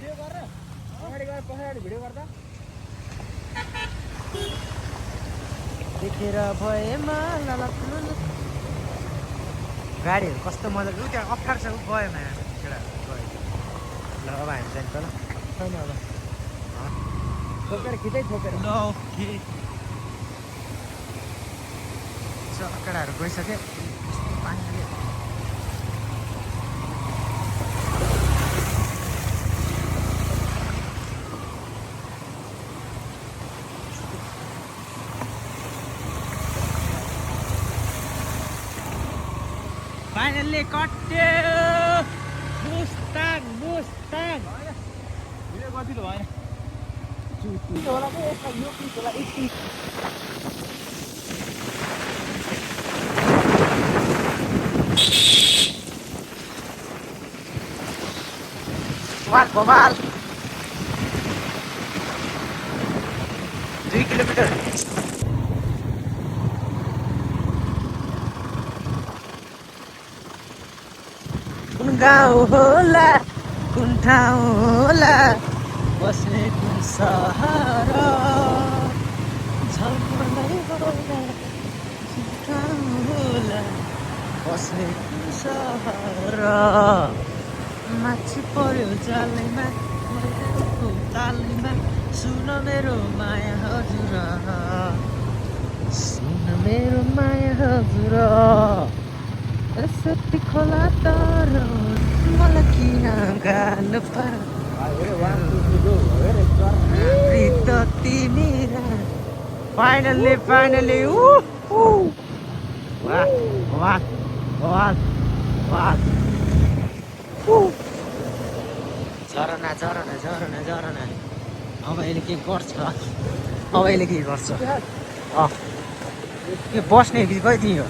Video गर अगाडि गएर पछाडि भिडियो गर्दा देखेर भएमा गाडीहरू कस्तो मजाको त्यहाँ अप्ठ्यारो छ गएमा केटाहरू गयो ल अब हामी जान्छ ल छैन अब ठोकेर खिचै ठोकेर ल ओके केटाहरू गइसक्यो पानी हाल्यो फाइनल्ली कट्यो मुस्ताङ भिडियो गरिदिनु भएन होला कि यसमा यो पिस होला एक पिस बवाल 2 किलोमिटर कुन गाउँ होला कुन ठाउँ होला बस्ने कुन सहर झल्मलै होला कुन ठाउँ होला बस्ने कुन सहर माछी पर्यो जालैमा तालैमा सुन मेरो माया हजुर सुन मेरो माया हजुर सती खोला तर मलाई किन गाल प्रीत तिमी फाइनल्ली झरना अब अहिले के गर्छ यो बस्ने कि कति हो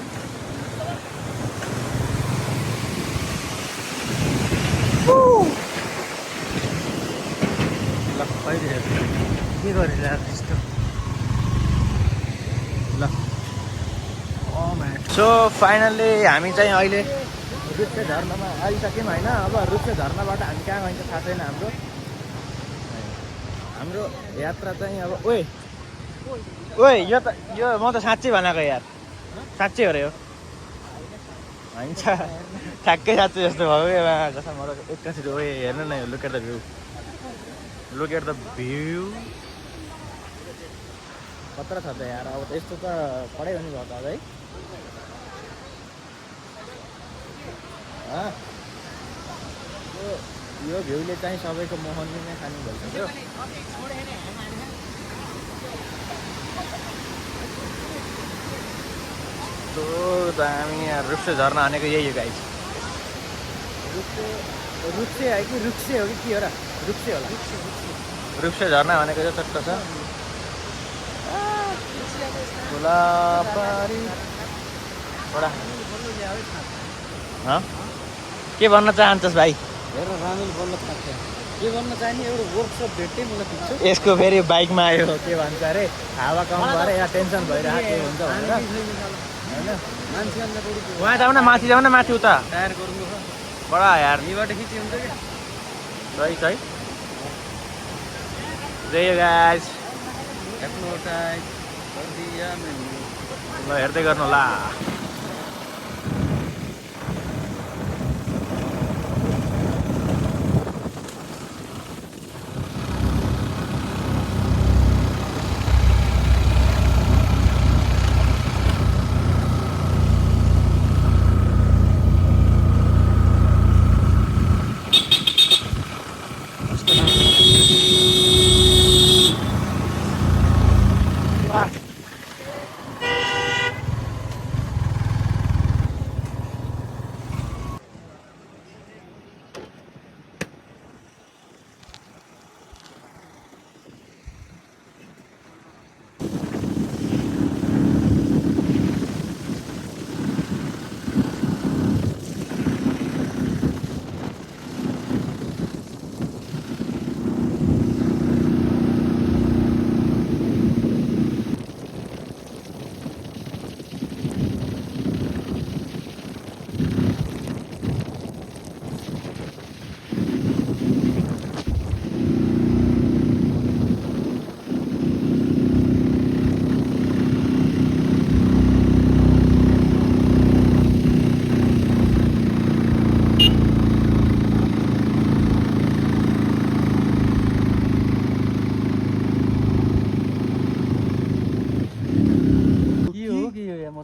ल कहिले के गरिरहेको त्यस्तो ल सो फाइनल्ली हामी चाहिँ अहिले रुप्से झर्नामा आइसक्यौँ होइन अब रुप्से झर्नाबाट हामी कहाँ गइन्छ थाहा छैन हाम्रो यात्रा चाहिँ अब ओए यो म त साँच्चै भनेको यार साँच्चै हो र यो होइन ठ्याक्कै साँच्चै जस्तो भयो कसम एकैचोटि ओए हेर्नु न लुक एट द भ्यू खतरा छ त यार अब यस्तो त पढाइ हुने भयो त है यो भ्यूले चाहिँ सबैको मोहन नै खानु भइसक्यो हामी यहाँ रुप्से झर्ना भनेको यही हो गाइस रुप्से है कि रुक्से हो कि के हो र रुप्से होला रुप्से झर्ना भनेको चाहिँ चट्ट छ के भन्न चाहन्छस् भाइ हेर रामेल बोल्न सक्छ के भन्न चाहने एउटा वर्कसप भेट्दै मलाई पुग्छ यसको फेरि बाइकमा आयो के भन्छ अरे हावा कम भएर यहाँ टेन्सन भइरहेको के हुन्छ भनेर होइन उहाँ जाउँ न माथि उता टायर गरौँ बडा यार यहीबाट खिची हुन्छ कि सही जय गाइस हेप्नोटाइज ल हेर्दै गर्नु होला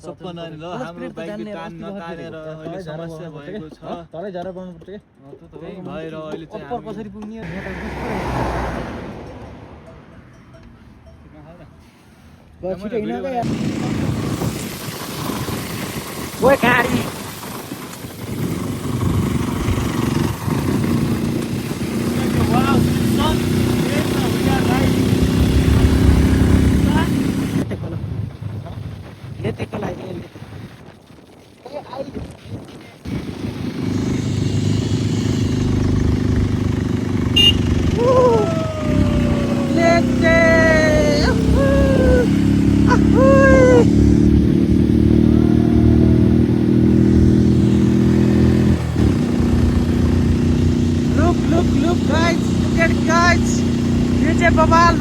सपना नि ल हाम्रो बाइक टान नतानेर अहिले समस्या भएको छ तलै झरेर पाउनु पर्छ के त्यही भएर अहिले चाहिँ अप्पर कसरी पुग्ने छिटो हिँडेको यार ओए गाडी लेतेको लागि Look guys, look at guys. ये जे बवाल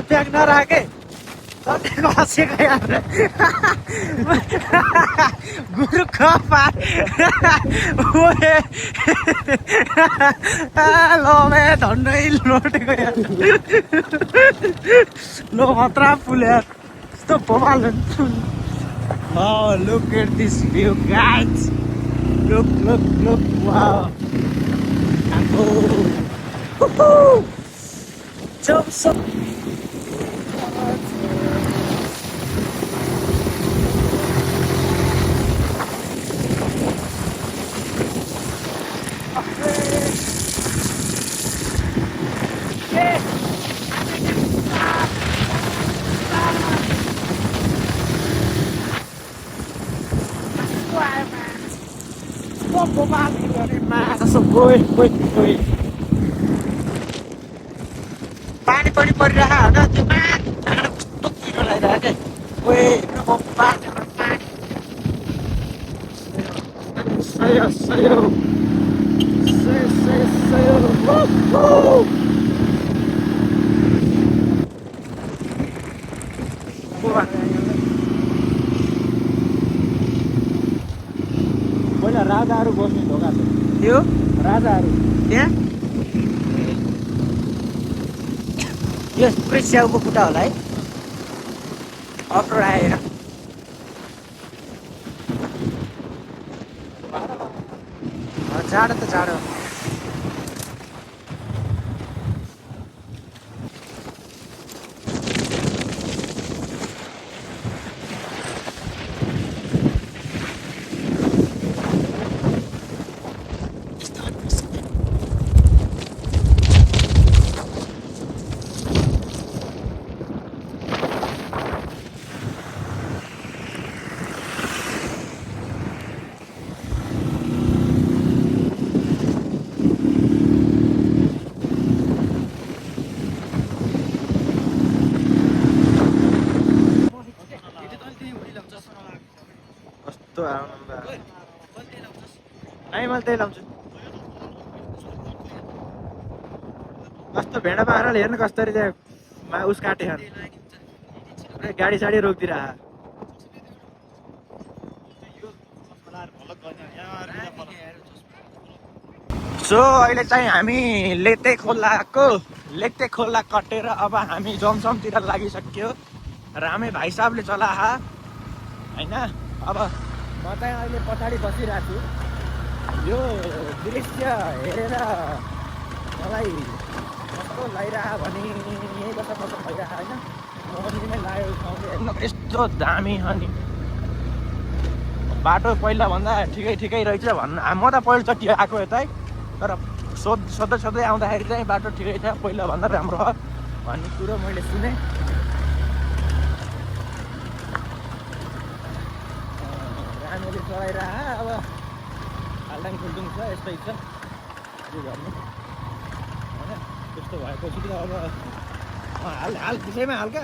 ब्याग नराखे सधैँको बसेको यार गुरु खपार लो मे धन्दै लोटेको यार लो खतरा फुल यार यस्तो भोपाल फुल Oh, look at this view, guys! Look, wow! Woohoo! Jump some! Woi. Panik परिरहेको होइन त्यो माथिबाट लगाइरहेको Woi, Sayo. Woohoo! पहिला राजाहरू बस्ने ढोका थियो राजाहरू त्यहाँ यो पुरै स्याउको खुट्टा होला है अप्रो आएर जाडो त जाडो मैले त्यही लाउँछु कस्तो भेडा पारेर हेर्नु कसरी त्यहाँ उस काटे गाडी साडी रोकिदिएर सो अहिले चाहिँ हामी लेते खोला कटेर अब हामी जमसमतिर लागिसक्यो रामे भाइ साहबले चला होइन अब म चाहिँ अहिले पछाडि बसिरहेको छु यो दृश्य हेरेर मलाई कस्तो लागिरहेको भने यहीँ बस्न भइरहेको होइन मन्दिर नै लाग्यो ठाउँले हेर्नु यस्तो दामी अनि बाटो पहिलाभन्दा ठिकै रहेछ भन्नु म त पहिलोचोटि आएको यतै तर सोध्दै आउँदाखेरि चाहिँ बाटो ठिकै छ पहिलाभन्दा राम्रो हो भन्ने कुरो मैले सुने राम्ररी चलाइरह अब हाल्दाङ खुल्दुङ छ यस्तै छ के गर्नु होइन त्यस्तो भएपछि त अब हाल त्यसैमा हाल्का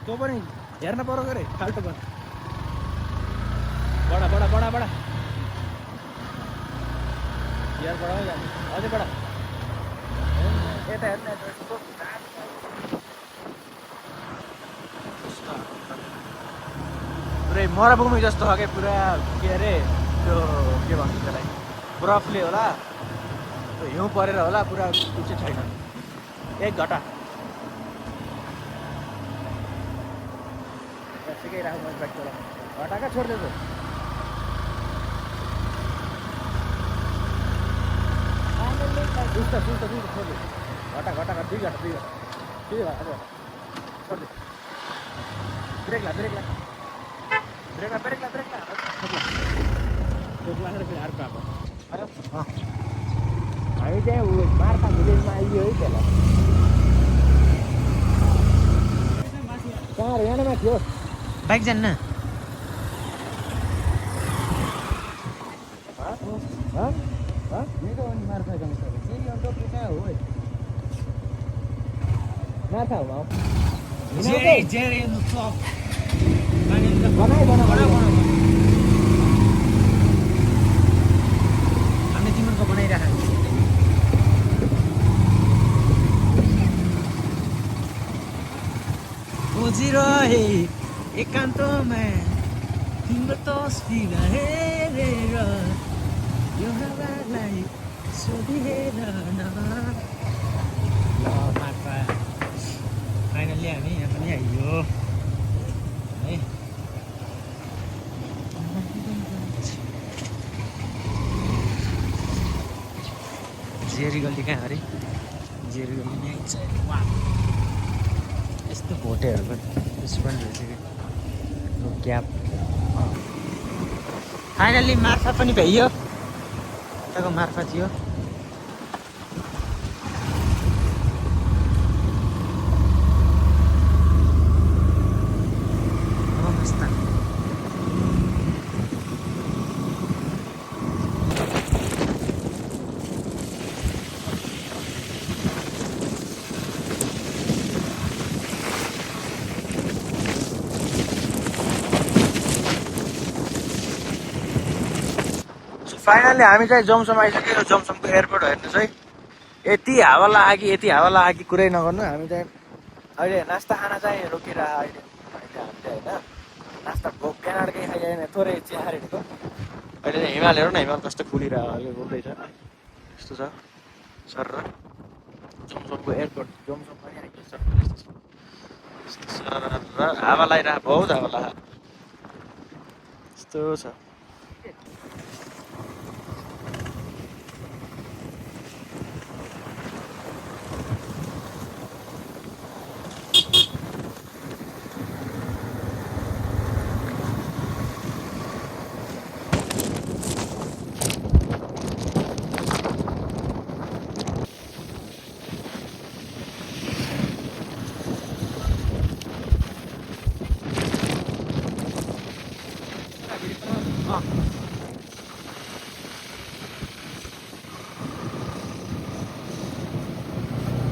तँ पनि हेर्न पर्यो के अरे फाल्टो पनि बडा गियर बढाउँदै जानु अझै बढा यता हेर्नु पुरै मरुभूमि जस्तो छ क्या पुरा के अरे त्यो के भन्छ त्यसलाई बरफले होला त्यो हिउँ परेर होला पुरा कुछ छैन एक घटा ठिकै राख्नु मैले बाइक चलाउनु घटा कहाँ छोडिदिएको सुस्त छोडिदियो घटा दुई घटा छोडिदियो ब्रेक ला फेरि अर्को आएको हामी चाहिँ मार्फा भिलेजमा आइयो है त्यसलाई कहाँ यहाँ माथि हो बाइक जान्न मार्फा जान्छ फेरि अन्त कहाँ हो मार्फा हो हामीले तिम्रो बनाइराखेको खोजिरहे एकान्तमा तिम्रो तस्बिर हेरेर यो हावालाई सोधिहेर न ल मार्फा फाइनल्ली हामी यहाँ पनि आइयो है जेरी गल्ली कहाँ अरे जेरी गल्ली यहीँ छ यस्तो भोटेहरूको रेस्टुरेन्ट रहेछ कि क्याब फाइनल्ली मार्फा पनि भ्याइयो यताको मार्फा थियो फाइनली हामी चाहिँ जमसम आइसक्यो जमसमको एयरपोर्ट हेर्नुहोस् है यति हावा लाग्यो कि कुरै नगर्नु हामी चाहिँ अहिले नास्ता खाना चाहिँ रोकिरह अहिले हामीले होइन नास्ता भोक बिहानकै खाइहाल्यो थोरै चिया खारेको अहिले चाहिँ हिमाल हेरौँ न हिमाल कस्तो खुलिरहेको बोल्दैछ यस्तो छ सर र जमसमको एयरपोर्ट जमसम पनि आइपुग्छ हावा लगाइरहेको बहुत हावा लाग्यो यस्तो छ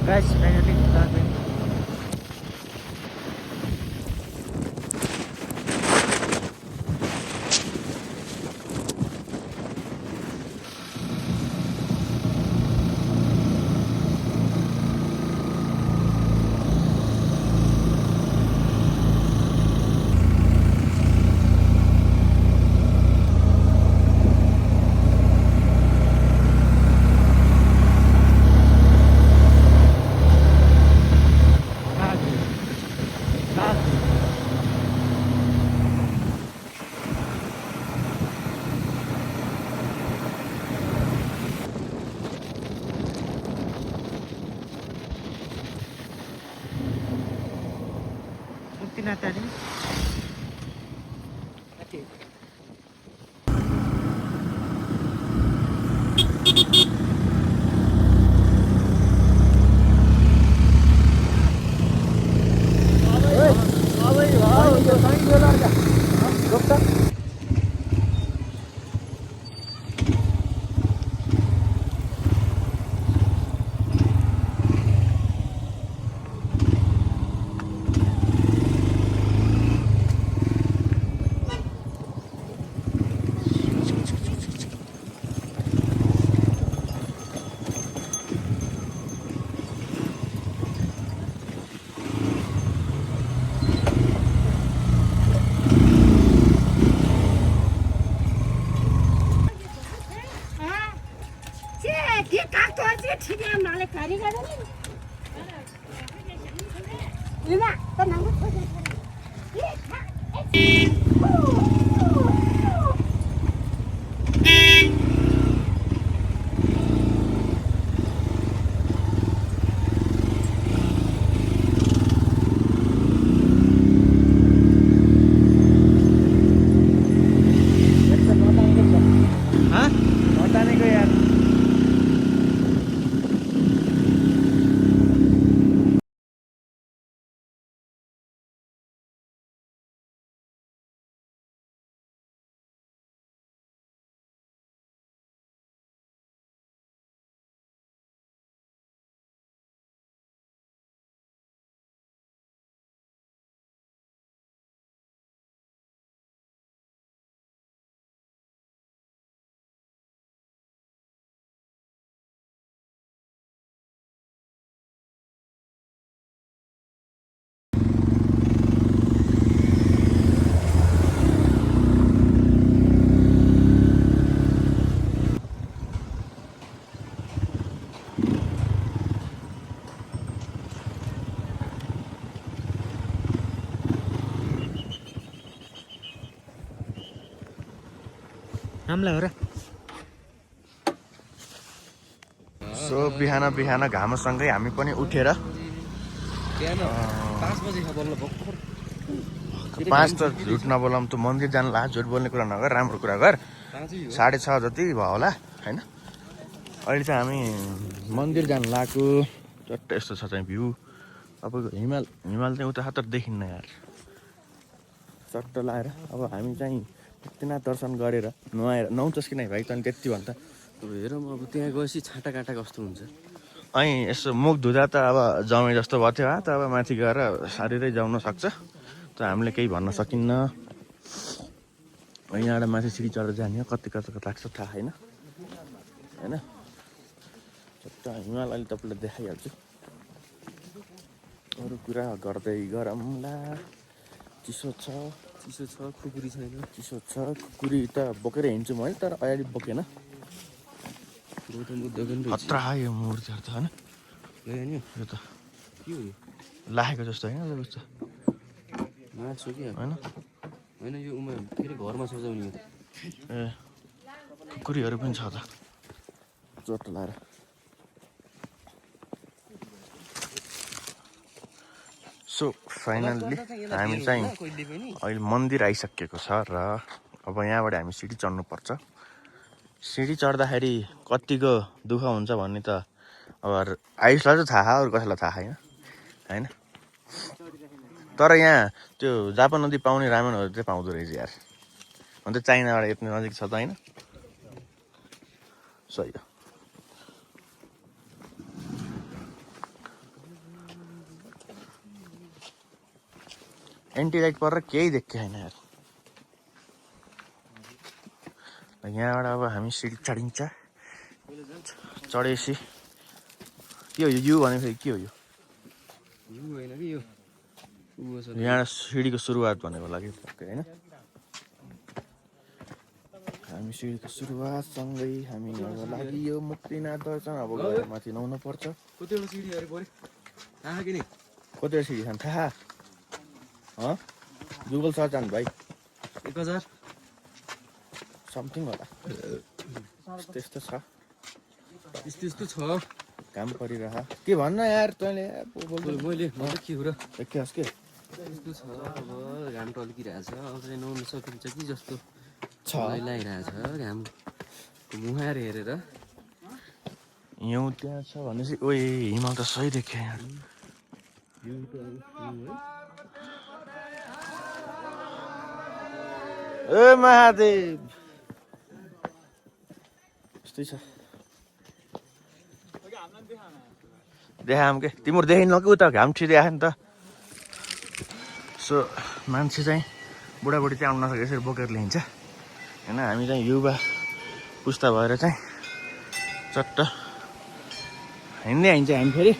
guys, finally Darwin. Natali. Okay. नतानेको यार हामीलाई हो र सो बिहान बिहान घामसँगै हामी पनि उठेर 5 बजे बल्ल भर्खर 5 त झुट नबोलाम त मन्दिर जानु ला झुट बोल्ने कुरा नगर राम्रो कुरा गर 6:30 जति भयो होला हैन अहिले चाहिँ हामी मन्दिर जानु लागेको चट्ट यस्तो छ चाहिँ भ्यू तपाईँको हिमाल चाहिँ उता हतार देखिन्न यार चट्ट लाएर अब हामी चाहिँ त्यतिना दर्शन गरेर नुहाउँछस् कि नै भाइ तैँले त्यति भन्दा हेरौँ अब त्यहाँ गएपछि छाटा काटा कस्तो हुन्छ अनि यसो मुख धुँदा त अब जमै जस्तो भयो थियो त अब माथि गएर सारिँदै जाउन सक्छ त हामीले केही भन्न सकिन्न यहाँबाट माथि सिडी चढेर जाने हो कति लाग्छ थाहा छैन होइन चट्ट हिमाल अहिले तपाईँलाई देखाइहाल्छु अरू कुरा गर्दै गरौँला चिसो छ खुकुरी छैन चिसो छ खुकुरी त बोकेर हिँड्छु म है तर अगाडि बोकेन गौतम बुद्धको नि खतरा यो मूर्तिहरू त होइन रहेछ यो त के हो लाखेको जस्तो होइन जस्तो मार्छ कि होइन होइन यो उमा फेरि घरमा सजाउने ए खुकुरीहरू पनि छ त चोट लाएर सो फाइनल्ली हामी चाहिँ अहिले मन्दिर आइसकेको छ र अब यहाँबाट हामी सिडी चढ्नुपर्छ सिडी चढ्दाखेरि कतिको दुःख हुन्छ भन्ने त अब आयुषलाई चाहिँ थाहा अरू कसैलाई थाहा छैन होइन तर यहाँ त्यो जापान नदी पाउने रामेनहरू चाहिँ पाउँदो रहेछ यार अन्त चाइनाबाट यति नजिक छ त होइन सही हो एन्टी लाइट परेर केही देखेको छैन यार यहाँबाट अब हामी सिडी चढिन्छ चढेपछि के हो यो भनेको के हो यो होइन कि यो यहाँ सिडीको सुरुवात भनेको लागि होइन हामी सिडीको सुरुवातसँगै हामी अब लागि यो मुक्तिनाथ दर्शन अब गएर माथि नुहाउनु पर्छ कतिवटा सिडीहरू पऱ्यो थाहा कि नि कतिवटा सिडी छन् थाहा गुगल सर्च हान् भाइ 1000 समथिङ होला त्यस्तो छ त्यस्तो छ काम परिरह के भन्न यार तैँले मैले के हो र देखिहास् के त्यस्तो छ अब घाम टल्किरहेछ अब चाहिँ नुहाउनु सकिन्छ कि जस्तो छ लागिरहेछ घाम मुहार हेरेर हिउँ त्यहाँ छ भनेपछि ओए हिमाल त सही देखेँ यार ए महादेव यस्तै छ देखाम के तिम्रो देखिन कि उता घाम छिरिआयो नि त सो मान्छे चाहिँ बुढाबुढी चाहिँ आउनु नसके यसरी बोकेर ल्याइन्छ होइन हामी चाहिँ युवा पुस्ता भएर चाहिँ चट्ट हिँड्दै हिँड्छ हामी फेरि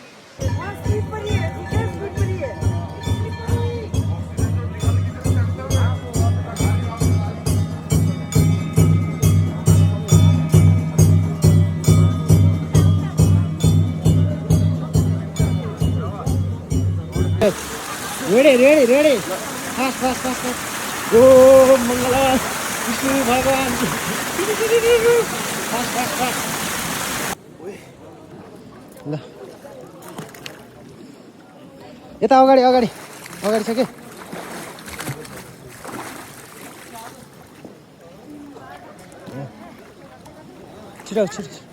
ready ready ready fast fast fast fast ओ मङ्गल विष्णु भगवान फास्ट फास्ट फास्ट ल यता अगाडि अगाडि अगाडि छ के छिटो छिटो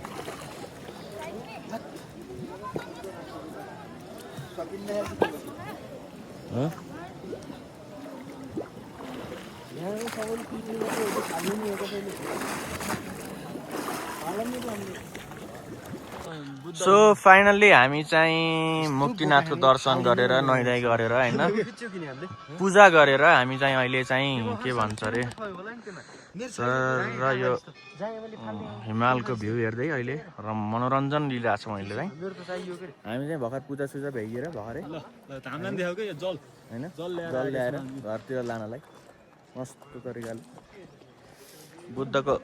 सो फाइनल्ली हामी चाहिँ मुक्तिनाथको दर्शन गरेर नुहाइधुवाइ गरेर होइन पूजा गरेर हामी चाहिँ अहिले चाहिँ के भन्छ अरे र यो हिमालको भ्यू हेर्दै अहिले र मनोरञ्जन लिइरहेको छु मैले चाहिँ हामी चाहिँ भर्खर पूजा सुजा भ्याइएर भर्खरै होइन जल ल्याएर घरतिर लानलाई मस्तो तरिकाले बुद्धको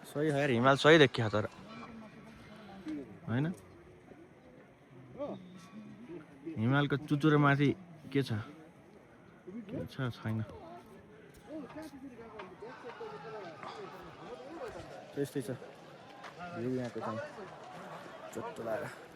सही यार हिमाल सही देखियो तर होइन हिमालको चुचुरो माथि के छ छैन त्यस्तै छ भ्यू यहाँको चाहिँ चोट्टो लागेर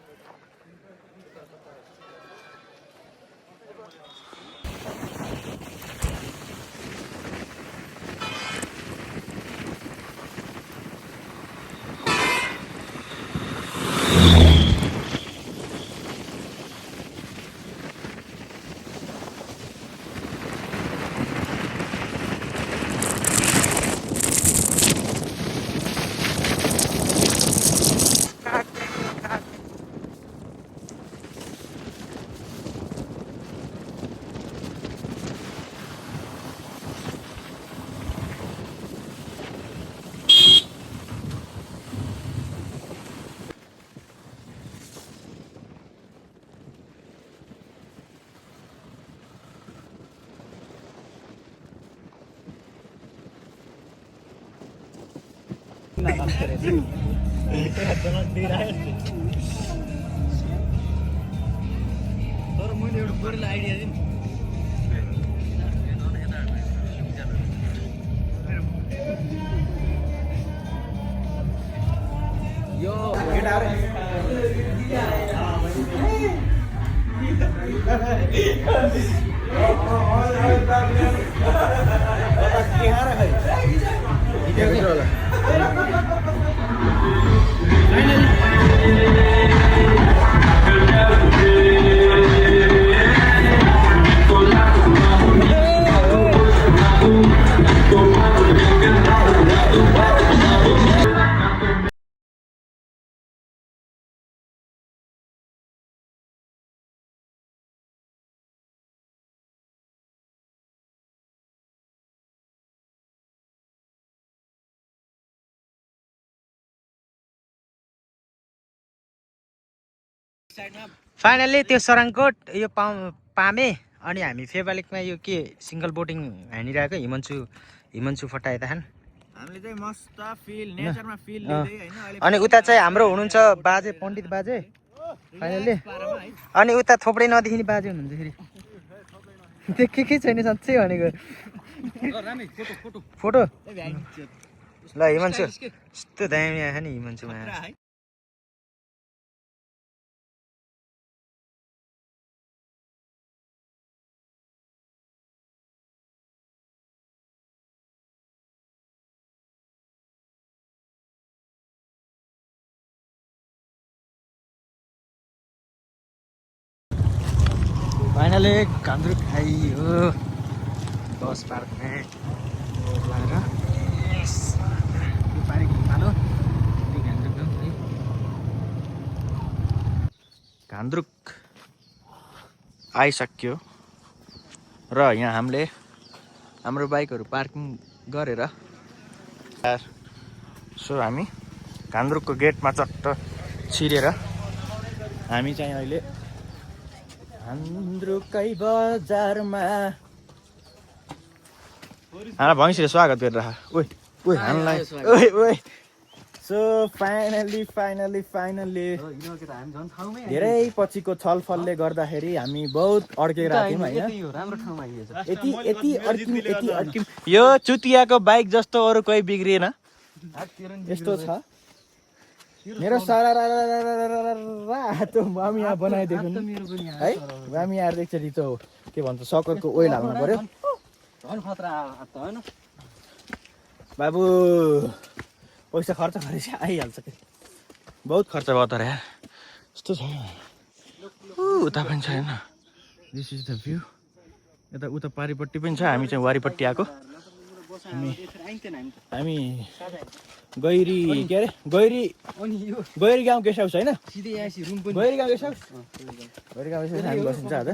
तर मैले एउटा गोरेलाई आइडिया दिएँ यो फाइनल्ली त्यो सराङकोट यो पामे अनि हामी फेबालिकमा यो के सिङ्गल बोटिङ हानिरहेको हिमांशु फटायता खान हामीले चाहिँ मस्त फिल नेचरमा फिल लिँदै हैन अहिले अनि उता चाहिँ हाम्रो हुनुहुन्छ बाजे पण्डित बाजे फाइनल्ली अनि उता थोप्रै नदेखिने बाजे हुनुहुन्छ फेरि देखेकै छैन साँच्चै भनेको फोटो ल हिमांशु यस्तो दामी आयो नि हिमांशुमा फाइनली घान्द्रुक खाइयो बस पार्कमा घान्द्रुक आइसक्यो र यहाँ हामीले हाम्रो बाइकहरू पार्किङ गरेर सो हामी घान्द्रुकको गेटमा चट्ट छिरेर हामी चाहिँ अहिले घान्द्रुकै बजारमा भैँसीले स्वागत गरिरह ओइ ओइ हामीलाई ओइ ओइ सो फाइनली धेरै पछिको छलफलले गर्दाखेरि हामी बहुत अड्केर थियौँ होइन राम्रो ठाउँमा आइएछ यति अड्किम यो चुतियाको बाइक जस्तो अरू कोही बिग्रिएन यस्तो छ मेरो सारा त हामी यहाँ बनाइदिएको है हामी यहाँ एकचोटि त के भन्छ सकरको ओइल हाल्नु पर्यो बाबु पैसा खर्च गरेपछि आइहाल्छ कि बहुत खर्च भयो तर यार यस्तो छ उता पनि छैन दिस इज द भ्यू यता उता पारिपट्टि पनि छ हामी चाहिँ वारिपट्टि आएको हामी गैरी के अरे गैरी गाउँ गेस्ट हाउस होइन गैरी गाउँ गेस्ट हाउस हामी बसिन्छ आज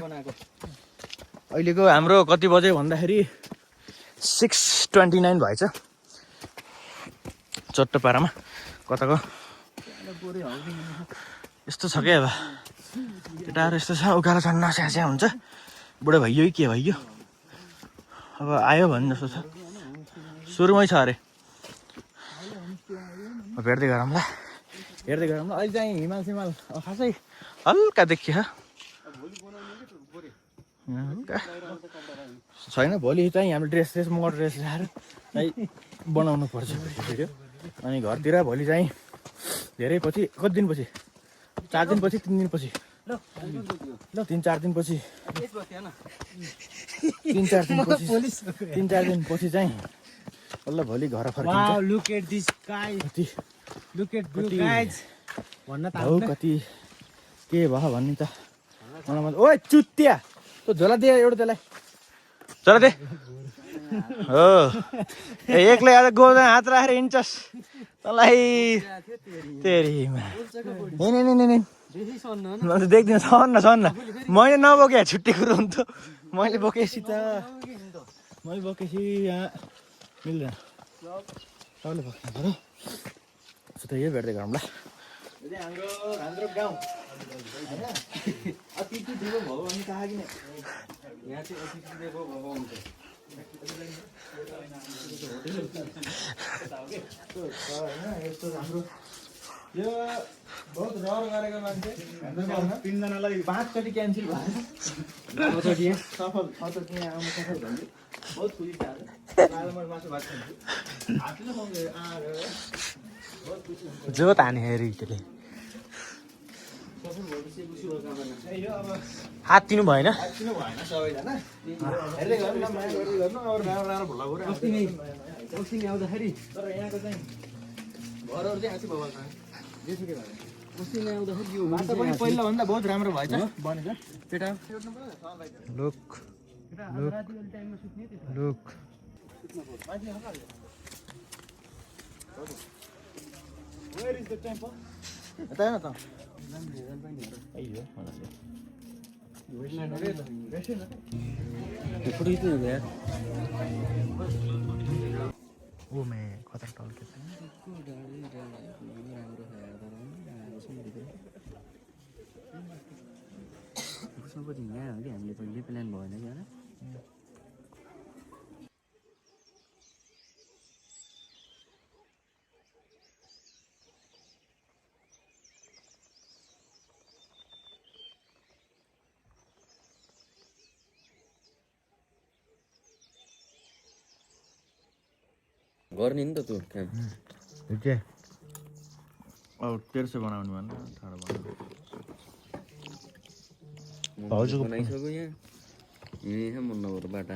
अहिलेको हाम्रो कति बज्यो भन्दाखेरि 6:29 भएछ चट्टोपारामा कताको यस्तो छ क्या अब केटाहरू यस्तो छ उकालो चढ्न स्यास्या हुन्छ बुढो भइयो कि के भइयो अब आयो भन्ने जस्तो छ सुरुमै छ अरे भेट्दै गरौँला अहिले चाहिँ हिमाल सिमाल खासै हल्का देखियो छैन भोलि चाहिँ हाम्रो ड्रेस मोटर ड्रेस ल्याएर चाहिँ बनाउनु पर्छ भिडियो अनि घरतिर भोलि चाहिँ धेरै पछि कति दिनपछि 4 दिनपछि 3 दिनपछि 3-4 दिनपछि 3-4 दिनपछि चाहिँ बल्ल भोलि घर फर्किन्छ look at this guys look at blue guys भन्न त कति के भयो भन्ने त मलाई ओइ चुत्तिया त्यो झोला दे एउटा त्यसलाई झोला दे हो एक्लै आज गोदा हात राखेर हिँड्छस् तँलाई तेरीमा नि देख्दिनँ सन्न मैले नबोके छुट्टी कुरो हुन्थ्यो मैले बोकेपछि त मैले बोकेपछि यहाँ मिल्दैन सबले बोक्नु पऱ्यो सो त यही भेट्दै गरौँ ल हाम्रो गाउँ अतिथि देवो भव हामी कहाँ किन यहाँ चाहिँ अतिथि देवो भव हुन्छ यस्तो हाम्रो यो बहुत रहर गरेको मान्छे 3 जनालाई 5 चोटि क्यान्सल भयो सफल यहाँ आउनु सफल भयो बहुत खुसी छ आज मासु भात खान्छु हातले पाउँदै जो ताने हेरी त्यसले हात दिनु भएन सबैजना हेर्दै गर्नु न माया गर्दै गर्नु अब राम्रो भुला भुरा अस्ति आउँदाखेरि तर यहाँको चाहिँ घरहरू चाहिँ आछि बबाल जेसुकै भयो अस्ति आउँदाखेरि यो माछा पनि पहिला भन्दा बहुत राम्रो भएछ बनेछ पेटा look Where is the temple? Ata na to. Ayyo, wala siya. वो मैं खतर टॉल के हामीले पहिले प्लान भएन क्या गर्ने नि त तँ काम अब तेर्सो बनाउनु भन्दा ठाडो बनाउनु बनाइसक्यो यहाँ मन नभएर बाटा